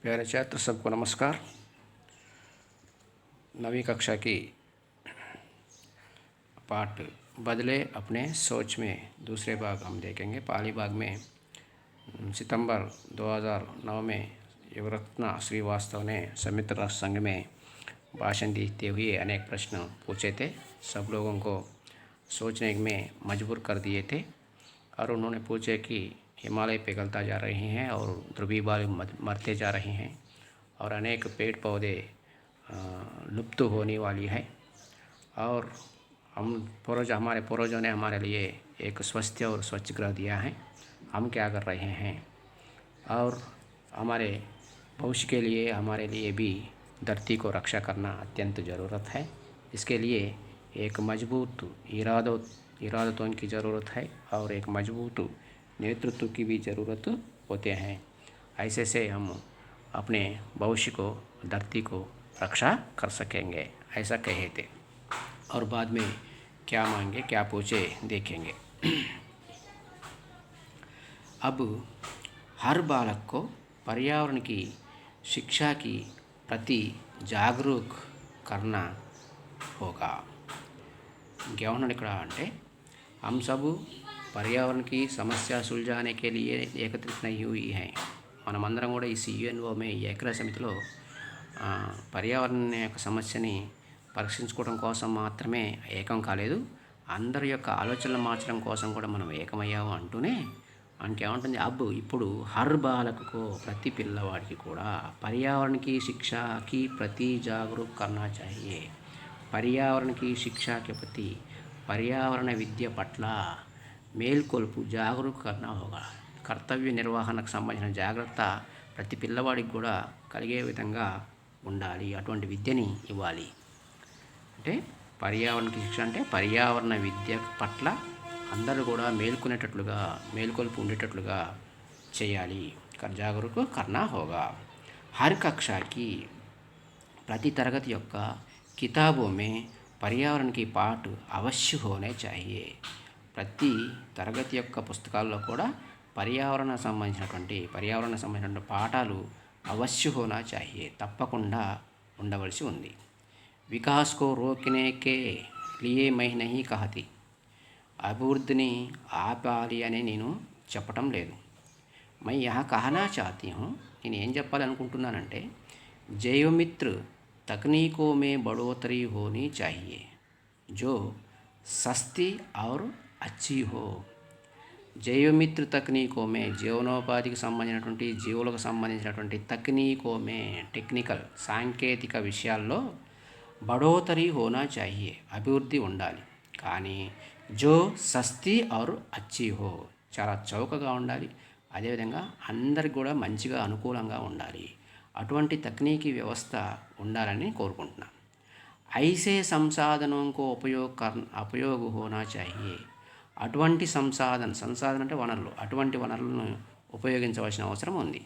प्यारे छात्र सबको नमस्कार। 9वीं कक्षा की पाठ बदले अपने सोच में दूसरे भाग हम देखेंगे। पहली भाग में सितंबर 2009 में युवरत्न श्रीवास्तव ने संयुक्त राष्ट्र संघ में भाषण देते हुए अनेक प्रश्न पूछे थे। सब लोगों को सोचने में मजबूर कर दिए थे और उन्होंने पूछे कि हिमालय पिघलता जा रहे हैं और ध्रुवीय बालू मरते जा रहे हैं और अनेक पेड़ पौधे लुप्त होने वाली है और हमारे पूर्वजों ने हमारे लिए एक स्वस्थ और स्वच्छ ग्रह दिया है। हम क्या कर रहे हैं और हमारे भविष्य के लिए हमारे लिए भी धरती को रक्षा करना अत्यंत ज़रूरत है। इसके लिए एक मजबूत इरादतों की ज़रूरत है और एक मजबूत नेतृत्व की भी ज़रूरत होते हैं। ऐसे से हम अपने भविष्य को धरती को रक्षा कर सकेंगे, ऐसा कहे थे। और बाद में क्या मांगे क्या पूछे देखेंगे। अब हर बालक को पर्यावरण की शिक्षा की प्रति जागरूक करना होगा। क्या ఇక్కడ అంటే हम सब पर्यावरण की समस्या सुलझाने के लिए एकत्रित नहीं हुई हैं। మనమందరం కూడా ఈ CUNO में ఈ ఐక్యరాజ్య సమితిలో పర్యావరణ యొక్క సమస్యని పరిష్కరించుకోవడం కోసం మాత్రమే ఏకం కాలేదు, అందరి యొక్క ఆలోచనలు మార్చడం కోసం కూడా మనం ఏకమయ్యాము అంటూనే మనకేమంటుంది ఇప్పుడు హర్ బాలకుకో ప్రతి పిల్లవాడికి కూడా పర్యావరణకి శిక్షకి ప్రతి జాగరూక్ కర్నా చాహియే। पर्यावरण की शिक्षा के प्रति पर्यावरण विद्य पट्ल మేల్కొల్పు జాగరూక్ करना होगा। కర్తవ్య నిర్వహణకు సంబంధించిన జాగ్రత్త ప్రతి పిల్లవాడికి కూడా కలిగే విధంగా ఉండాలి, అటువంటి విద్యని ఇవ్వాలి। అంటే పర్యావరణకి శిక్ష అంటే పర్యావరణ విద్య పట్ల అందరూ కూడా మేల్కొల్పు ఉండేటట్లుగా చేయాలి। జాగరూక్ करना होगा। हर कक्षा की प्रति तरगति యొక్క किताबों में पर्यावरण की पाठ अवश्य होने चाहिए। ప్రతి తరగతి యొక్క పుస్తకాల్లో కూడా పర్యావరణ సంబంధించిన పాఠాలు అవశ్య होना चाहिए, తప్పకుండా ఉండవలసి ఉంది। विकास को रोकने के लिए मैं नहीं कहती, అభివృద్ధిని ఆపాలి అని నేను చెప్పటం లేదు। मैं यहाँ कहना चाहती हूँ, నేను ఏం చెప్పాలనుకుంటున్నానంటే जैवमित्र तकनीकों में बढ़ोतरी होनी चाहिए जो सस्ती और अच्छी हो। जैवमित्र तकनीकों में జీవనోపాధికి సంబంధించినటువంటి జీవులకు సంబంధించినటువంటి తక్నీకో మే టెక్నికల్ సాంకేతిక విషయాల్లో బడోతరీ హోనా చాహియే అభివృద్ధి ఉండాలి, కానీ జో సస్తీ और अच्छी हो చాలా చౌకగా ఉండాలి, అదేవిధంగా అందరికి కూడా మంచిగా అనుకూలంగా ఉండాలి, అటువంటి తక్నీకీ వ్యవస్థ ఉండాలని కోరుకుంటున్నాను। ऐसे संसाधनों को उपयोग होना चाहिए, అటువంటి సంసాధన అంటే వనరులు, అటువంటి వనరులను ఉపయోగించవలసిన అవసరం ఉంది।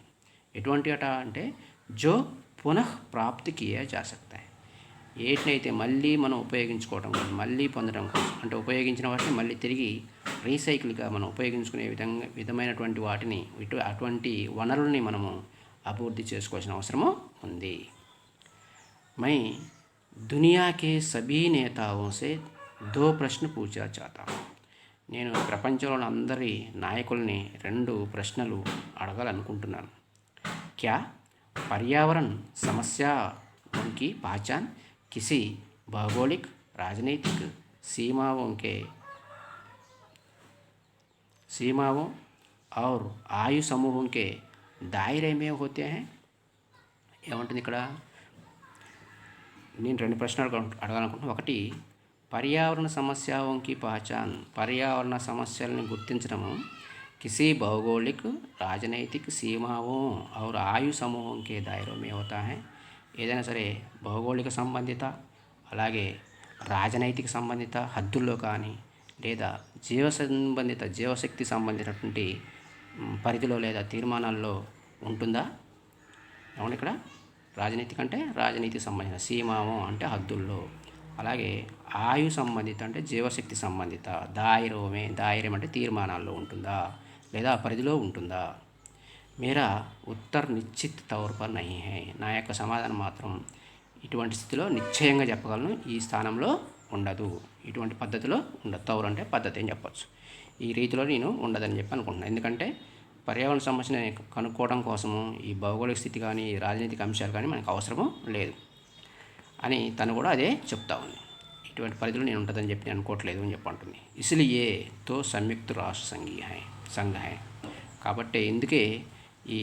ఎటువంటి అంటే జో పునః ప్రాప్తి కియా జా సక్తా హై, ఏటినైతే మళ్ళీ మనం ఉపయోగించుకోవడం కోసం, మళ్ళీ పొందడం కోసం, అంటే ఉపయోగించిన వాటిని మళ్ళీ తిరిగి రీసైకిల్గా మనం ఉపయోగించుకునే విధమైనటువంటి వాటిని అటువంటి వనరుల్ని మనము అభివృద్ధి చేసుకోవాల్సిన అవసరము ఉంది। मैं दुनिया के सभी नेताओं से 2 प्रश्न पूछना चाहता हूँ। నేను ప్రపంచంలోని అందరి నాయకుల్ని 2 ప్రశ్నలు అడగాలనుకుంటున్నాను। क्या पर्यावरण समस्याओं की पहचान किसी भौगोलिक राजनीतिक सीमाओं और आयु समूहों के दायरे में होते हैं। ఏమంటుంది ఇక్కడ, నేను 2 ప్రశ్నలు అడగాలనుకుంటున్నాను। ఒకటి, పర్యావరణ సమస్యాओंकी पहचान पर्यावरण సమస్యలను గుర్తించడము किसी भौगोलिक राजनैतिक सीमाओं और आयु समूहों के दायरों में होता है। ఏదైనా సరే భౌగోళిక సంబంధిత అలాగే రాజనైతిక సంబంధిత హద్దుల్లో కానీ లేదా జీవశక్తి సంబంధించినటువంటి పరిధిలో లేదా తీర్మానాల్లో ఉంటుందా? ఏమంటే ఇక్కడ రాజనీతిక అంటే రాజనీతికి సంబంధించిన, సీమాము అంటే హద్దుల్లో, అలాగే ఆయు సంబంధిత అంటే జీవశక్తి సంబంధిత, దాయిరం అంటే తీర్మానాల్లో ఉంటుందా లేదా పరిధిలో ఉంటుందా? మేరా ఉత్తర్ నిశ్చిత్ తౌర్ పర్ నహీ హై. నా యొక్క సమాధానం మాత్రం ఇటువంటి స్థితిలో నిశ్చయంగా చెప్పగలను, ఈ స్థానంలో ఉండదు, ఇటువంటి పద్ధతిలో ఉండదు. తౌర్ అంటే పద్ధతి అని చెప్పచ్చు. ఈ రీతిలో నేను ఉండదని చెప్పి అనుకుంటున్నాను. ఎందుకంటే పర్యావరణ సమస్యని కనుక్కోవడం కోసము ఈ భౌగోళిక స్థితి కానీ రాజనీతిక అంశాలు కానీ మనకు అవసరము లేదు అని తను కూడా అదే చెప్తా ఉంది. ఇటువంటి పరిధిలో నేను ఉంటుందని చెప్పి నేను అనుకోవట్లేదు అని చెప్పి అంటుంది. ఇస్లియే తో సంయుక్త రాష్ట్ర సంఘ హై. కాబట్టి ఎందుకే ఈ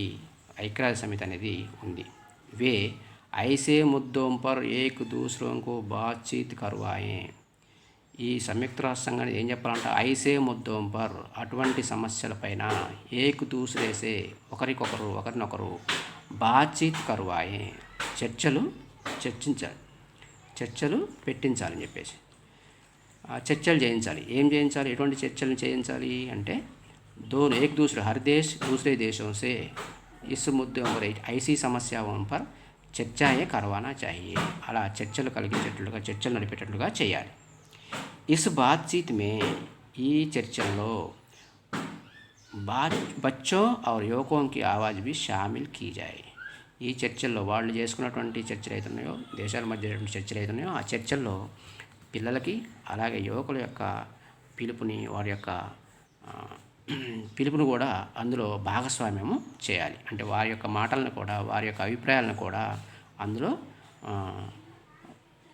ఐక్యరాజ్య సమితి అనేది ఉంది. వే ఐసే ముద్దోం పర్ ఏక్ దూసరోం కో బాత్చీత్ కర్వాయే. ఈ సంయుక్త రాష్ట్ర సంఘాన్ని ఏం చెప్పాలంటే ఐసే ముద్దోం పర్, అటువంటి సమస్యలపైన ఏక్ దూసరేసే, ఒకరినొకరు బాత్చీత్ కర్వాయే, చర్చలు పెట్టించాలని చెప్పేసి చర్చలు చేయించాలి. ఏం చేయించాలి, ఎటువంటి చర్చలు చేయించాలి అంటే एक दूसरे हर देश दूसरे देशों से इस मुद्दों पर ऐसी समस्याओं पर చర్చయే కర్వానా చాహియే. అలా చర్చలు కలిగించేటట్లుగా, చర్చలు నడిపేటట్లుగా చేయాలి. ఇస్ బాత్చీత్ మే, ఈ చర్చల్లో బచ్చో और युवकों की आवाज़ भी शामिल की जाए. ఈ చర్చల్లో వాళ్ళు చేసుకున్నటువంటి చర్చలు అవుతున్నాయో, దేశాల మధ్య చర్చలు అవుతున్నాయో, ఆ చర్చల్లో పిల్లలకి అలాగే యువకుల యొక్క పిలుపుని, వారి యొక్క పిలుపును కూడా అందులో భాగస్వామ్యము చేయాలి. అంటే వారి యొక్క మాటలను కూడా, వారి యొక్క అభిప్రాయాలను కూడా అందులో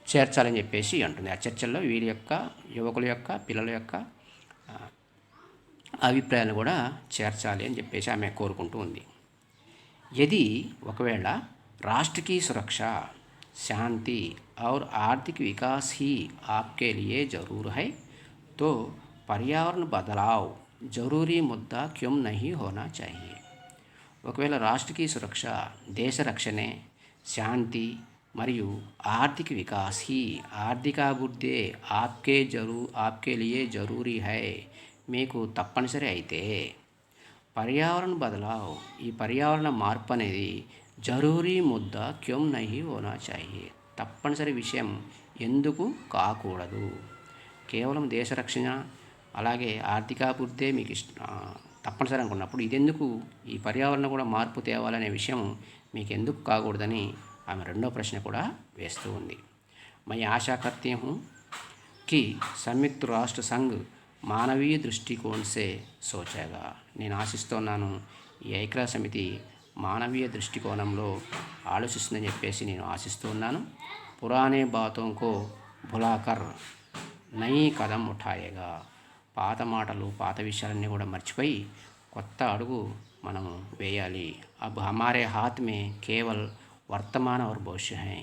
చేర్చాలని చెప్పేసి అంటుంది. ఆ చర్చల్లో వీరి యొక్క యువకుల యొక్క పిల్లల యొక్క అభిప్రాయాలను కూడా చేర్చాలి అని చెప్పేసి ఆమె కోరుకుంటూ ఉంది. यदि ఒకవేళ राष्ट्र की सुरक्षा, शांति और आर्थिक विकास ही आपके लिए ज़रूर है तो पर्यावरण बदलाव जरूरी मुद्दा क्यों नहीं होना चाहिए. ఒకవేళ రాష్ట్రకి సురక్ష, దేశ రక్షణే, శాంతి మరియు ఆర్థిక వికాస్ హీ, ఆర్థికాభివృద్ధి ఆప్కే లియే జరూరీ హై, మీకు తప్పనిసరి అయితే పర్యావరణ బదలావ్, ఈ పర్యావరణ మార్పు అనేది జరూరీ ముద్దా క్యోం నహీ హోనా చాహియే, తప్పనిసరి విషయం ఎందుకు కాకూడదు. కేవలం దేశ రక్షణ అలాగే ఆర్థికాభివృద్ధి మీకు తప్పనిసరి అనుకున్నప్పుడు ఇదెందుకు, ఈ పర్యావరణ కూడా మార్పు తేవాలనే విషయం మీకు ఎందుకు కాకూడదని ఆమె రెండో ప్రశ్న కూడా వేస్తూ ఉంది. మై ఆశా కర్తీ హూ కి సంయుక్త రాష్ట్ర సంఘ్ మానవీయ దృష్టికోణసే సోచేగా. నేను ఆశిస్తున్నాను ఈ ఐక్యరాజ్య సమితి మానవీయ దృష్టికోణంలో ఆలోచిస్తుందని చెప్పేసి నేను ఆశిస్తూ ఉన్నాను. పురాణే బాతోంకో భులాకర్ నయీ కదం ఉఠాయేగా. పాత మాటలు, పాత విషయాలన్నీ కూడా మర్చిపోయి కొత్త అడుగు మనం వేయాలి. అబ్ హమారే హాత్ మే కేవల్ వర్తమాన और భవిష్య హై.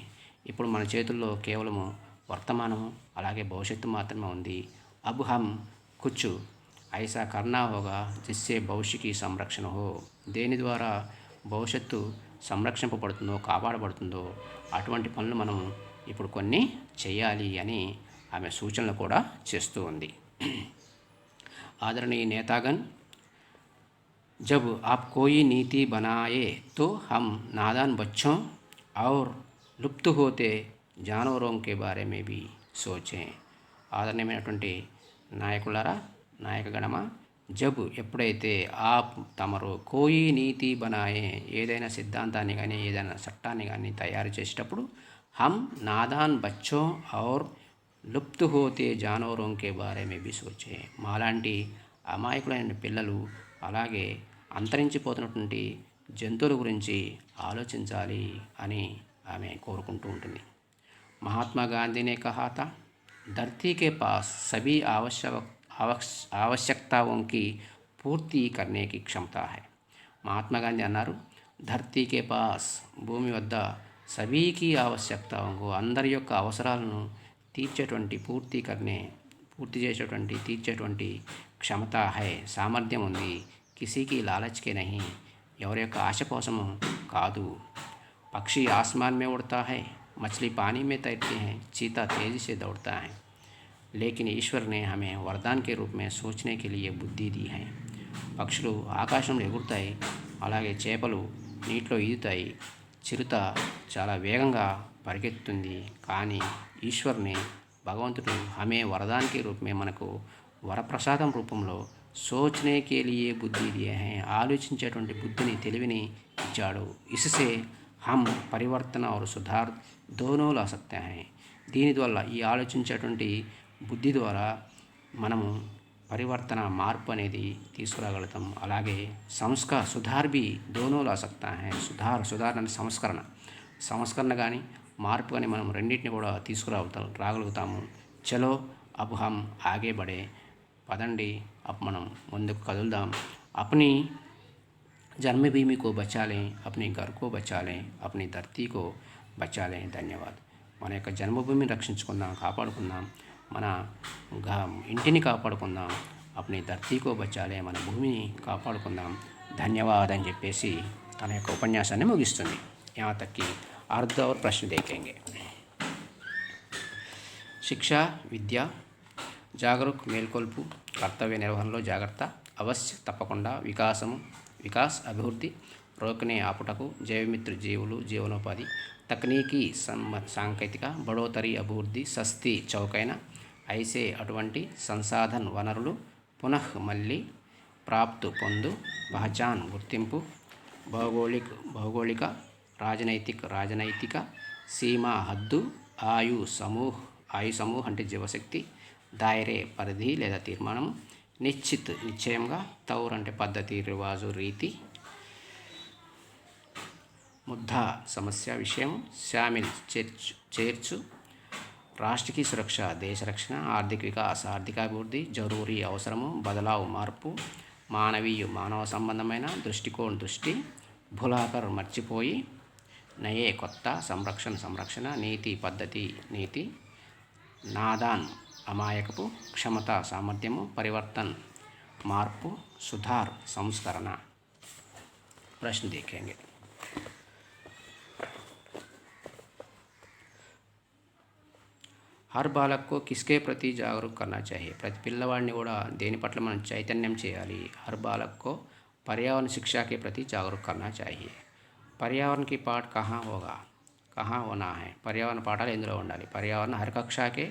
ఇప్పుడు మన చేతుల్లో కేవలము వర్తమానము అలాగే భవిష్యత్తు మాత్రమే ఉంది. అబ్ హమ్ కుచ్ ఐసా కర్నా హోగా జిస్సే భవిష్యకి సంరక్షణ హో. దేని ద్వారా భవిష్యత్తు సంరక్షింపబడుతుందో, కాపాడబడుతుందో అటువంటి పనులు మనం ఇప్పుడు కొన్ని చేయాలి అని ఆమె సూచనలు కూడా చేస్తూ ఉంది. आदरणीय नेतागण, जब आप कोई नीति बनाए तो हम नादान बच्चों और लुप्त होते जानवरों के बारे में भी सोचें. ఆదరణీయమైనటువంటి నాయకులారా, నాయకగణమా, జబ్ ఎప్పుడైతే ఆప్ తమరు కోయి నీతి బనాయే, ఏదైనా సిద్ధాంతాన్ని కానీ ఏదైనా చట్టాన్ని కానీ తయారు చేసేటప్పుడు హమ్ నాదాన్ బచ్చో ఔర్ లుప్త్ హోతే జానవరోం కే బారే మే భీ సోచే, మాలాంటి అమాయకులైన పిల్లలు అలాగే అంతరించిపోతున్నటువంటి జంతువుల గురించి ఆలోచించాలి అని ఆమె కోరుకుంటూ ఉంటుంది. మహాత్మా గాంధీనే కహా థా, ధర్తీ కే పాస్ సభీ आवश्यकताओं की పూర్తి करने की क्षमता है. మహాత్మా గాంధీ అన్నారు, ధర్తీ కే పాస్, భూమి వద్ద సభీకి ఆవశ్యకతాకు, అందరి యొక్క అవసరాలను తీర్చేటువంటి క్షమత హై, సామర్థ్యం ఉంది. కిసీకి లాలచ్కే నహీ, ఎవరి యొక్క ఆశ కోసము కాదు. పక్షి ఆస్మాన్ మే ఉడతా హై, మछली पानी में तैरती हैं, चीता तेजी से दौड़ता है, लेकिन ईश्वर ने हमें वरदान के रूप में सोचने के लिए बुद्धि दी है. పక్షులు ఆకాశంలో ఎగురుతాయి, అలాగే చేపలు నీటిలో ఈదుతాయి, చిరుత చాలా వేగంగా పరిగెత్తుతుంది. కానీ ఈశ్వర్ని, భగవంతుడు హమే వరదానికి రూపమే, మనకు వరప్రసాదం రూపంలో सोचने के लिए बुद्धि दिए हैं, ఆలోచించేటువంటి బుద్ధిని తెలివిని ఇచ్చాడు. इससे हम परिवर्तन और सुधार दोनों ला सकते हैं. దీని వల్ల ఈ ఆలోచించేటువంటి బుద్ధి ద్వారా మనము పరివర్తన మార్పు అనేది తీసుకురాగలుగుతాం. అలాగే సుధార్ भी दोनों ला सकता है. సుధార్ అంటే సంస్కరణ కానీ మార్పు కానీ మనం రెండింటిని కూడా రాగలుగుతాము. చలో అబ్ హమ్ ఆగే బడే, పదండి అప్పుడు మనం ముందుకు కదులుదాం. अपनी जन्मभूमि को बचा लें, अपने घर को बचा लें, अपनी धरती को बचा लें. ధన్యవాద్. మన యొక్క జన్మభూమిని రక్షించుకుందాం, కాపాడుకుందాం. మన ఇంటిని కాపాడుకుందాం. अपनी धरती को बचा लें, మన భూమిని కాపాడుకుందాం. ధన్యవాద్ అని చెప్పేసి తన యొక్క ఉపన్యాసాన్ని ముగిస్తుంది. यहाँ तक कि अर्ध और प्रश्न देखेंगे. शिक्षा విద్య, జాగరూక్ మేల్కొల్పు, కర్తవ్య నిర్వహణలో జాగ్రత్త, అవశ్య తప్పకుండా, వికాస్ అభివృద్ధి, రోకనే ఆపుటకు, జైవమిత్ర జీవులు జీవనోపాధి, తకనీకీ సాంకేతిక, బడోతరి అభివృద్ధి, సస్తి చౌకైన, ఐసే అటువంటి, సంసాధన్ వనరులు, పునః మళ్ళీ, ప్రాప్తు పొందు, పహచాన్ గుర్తింపు, భౌగోళిక, రాజనైతిక, సీమా హద్దు, ఆయు సమూహ్ అంటే జీవశక్తి, దాయరే పరిధి లేదా తీర్మానం, నిశ్చయంగా, తౌర్ అంటే పద్ధతి, రివాజు, రీతి, ముద్దా సమస్య, విషయం, శామిల్ చేర్చు, రాష్ట్ర की సురక్ష దేశ రక్షణ, ఆర్థిక వికాస్ ఆర్థికాభివృద్ధి, జరూరీ అవసరము, బదలావు మార్పు, మానవ సంబంధమైన, దృష్టి, భులాకర్ మర్చిపోయి, నయే కొత్త, సంరక్షణ, నీతి పద్ధతి, నీతి, నాదాన్ అమాయకపు, క్షమత సామర్థ్యము, పరివర్తన్ మార్పు, సుధార్ సంస్కరణ. ప్రశ్న देखेंगे. हर बालक को किसके प्रति जागरूक करना चाहिए. ప్రతి పిల్లవాడిని కూడా దేని పట్ల మనం చైతన్యం చేయాలి. हर बालक को पर्यावरण शिक्षा के प्रति जागरूक करना चाहिए. पर्यावरण की पाठ कहाँ होना है. पर्यावरण పాఠాలు ఎందులో ఉండాలి. पर्यावरण हर कक्षा के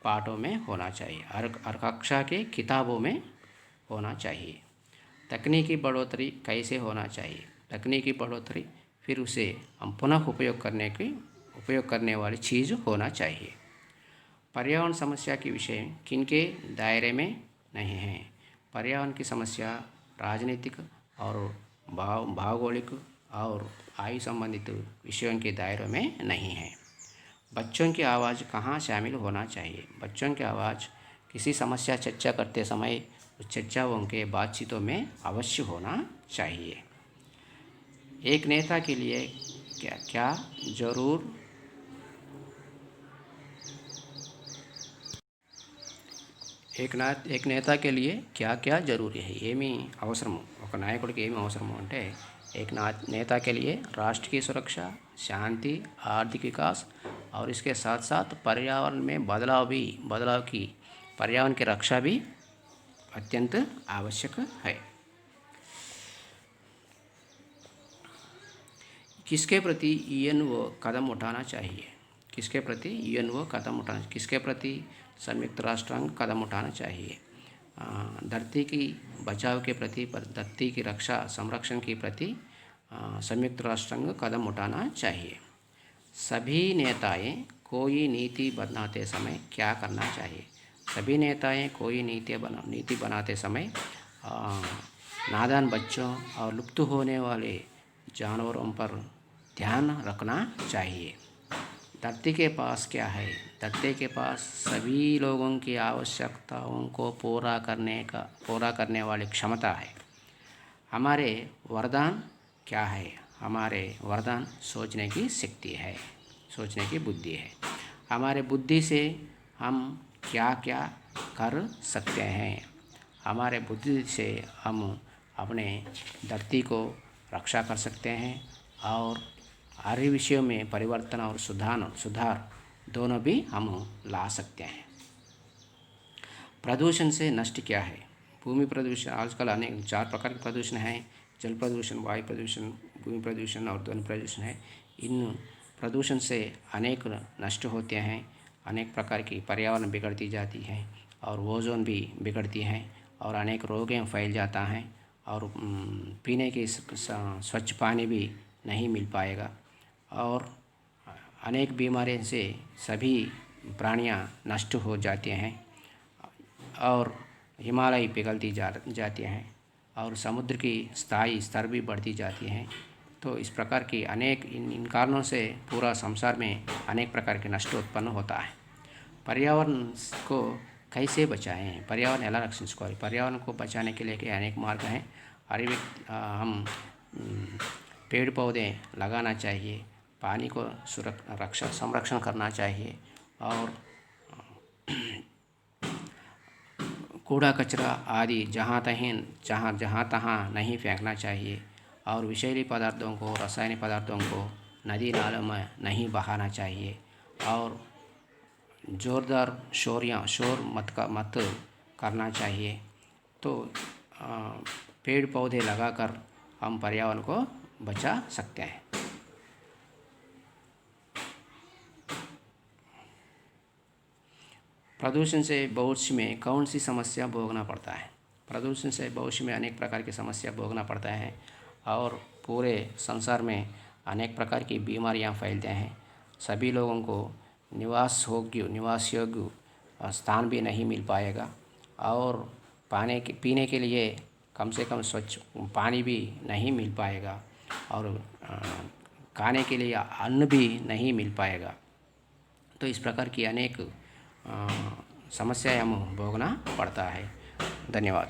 पाठों में होना चाहिए, हर कक्षा के किताबों में होना चाहिए. तकनीकी बढ़ोतरी कैसे होना चाहिए. तकनीकी बढ़ोतरी फिर उसे हम पुनः उपयोग करने वाली चीज़ होना चाहिए. पर्यावरण समस्या के विषय किनके दायरे में नहीं है. पर्यावरण की समस्या राजनीतिक और भौगोलिक और आयु संबंधित विषयों के दायरे में नहीं है. बच्चों की आवाज़ कहाँ शामिल होना चाहिए. बच्चों की आवाज़ किसी समस्या चर्चा करते समय उस चर्चाओं के बातचीतों में अवश्य होना चाहिए. एक नेता के लिए क्या जरूर एक नेता के लिए क्या जरूरी है. ఏమి అవసరము, ఒక నాయకుడికి ఏమి అవసరము అంటే, एक नेता के लिए राष्ट्र की सुरक्षा, शांति, आर्थिक विकास और इसके साथ साथ पर्यावरण में पर्यावरण की रक्षा भी अत्यंत आवश्यक है. किसके प्रति यूएनओ कदम उठाना चाहिए. किसके प्रति किसके प्रति संयुक्त राष्ट्र कदम उठाना चाहिए. धरती की बचाव के प्रति, धरती की संरक्षण के प्रति संयुक्त राष्ट्र कदम उठाना चाहिए. सभी नेताएं कोई नीति बनाते समय क्या करना चाहिए. सभी नेताएं कोई नीति बनाते समय नादान बच्चों और लुप्त होने वाले जानवरों पर ध्यान रखना चाहिए. धरती के पास क्या है. धरती के पास सभी लोगों की आवश्यकताओं को पूरा करने वाली क्षमता है. हमारे वरदान क्या है. हमारे वरदान सोचने की शक्ति है, सोचने की बुद्धि है. हमारे बुद्धि से हम क्या कर सकते हैं. हमारे बुद्धि से हम अपने धरती को रक्षा कर सकते हैं और हर विषयों में परिवर्तन और सुधार दोनों भी हम ला सकते हैं. प्रदूषण से नष्ट क्या है. भूमि प्रदूषण आजकल अनेक 4 प्रकार के प्रदूषण हैं. जल प्रदूषण, वायु प्रदूषण, भूमि प्रदूषण और ध्वनि प्रदूषण है. इन प्रदूषण से अनेक नष्ट होते हैं. अनेक प्रकार की पर्यावरण बिगड़ती जाती है और ओजोन भी बिगड़ती हैं और अनेक रोगें फैल जाता हैं और पीने के स्वच्छ पानी भी नहीं मिल पाएगा और अनेक बीमारियों से सभी प्राणियां नष्ट हो जाते हैं और हिमालय पिघलती जाती हैं और समुद्र की स्थायी स्तर भी बढ़ती जाती हैं। तो इस प्रकार की अनेक इन कारणों से पूरा संसार में अनेक प्रकार के नष्ट उत्पन्न होता है। पर्यावरण को कैसे बचाएं, पर्यावरण ఎలా రక్షించుకోవాలి, पर्यावरण को बचाने के लिए के अनेक मार्ग हैं। हम पेड़ पौधे लगाना चाहिए, पानी को संरक्षण करना चाहिए और कूड़ा कचरा आदि जहाँ तहाँ नहीं फेंकना चाहिए और विषैली पदार्थों को, रासायनिक पदार्थों को नदी नालों में नहीं बहाना चाहिए और ज़ोरदार शोर मत करना चाहिए। तो पेड़ पौधे लगाकर हम पर्यावरण को बचा सकते हैं। प्रदूषण से भविष्य में कौन सी समस्या भोगना पड़ता है? प्रदूषण से भविष्य में अनेक प्रकार की समस्या भोगना पड़ता है और पूरे संसार में अनेक प्रकार की बीमारियां फैलते हैं। सभी लोगों को निवास योग्य स्थान भी नहीं मिल पाएगा और पीने के लिए कम से कम स्वच्छ पानी भी नहीं मिल पाएगा और खाने के लिए अन्न भी नहीं मिल पाएगा। तो इस प्रकार की अनेक समस्याएं हम भोगना पड़ता है। धन्यवाद।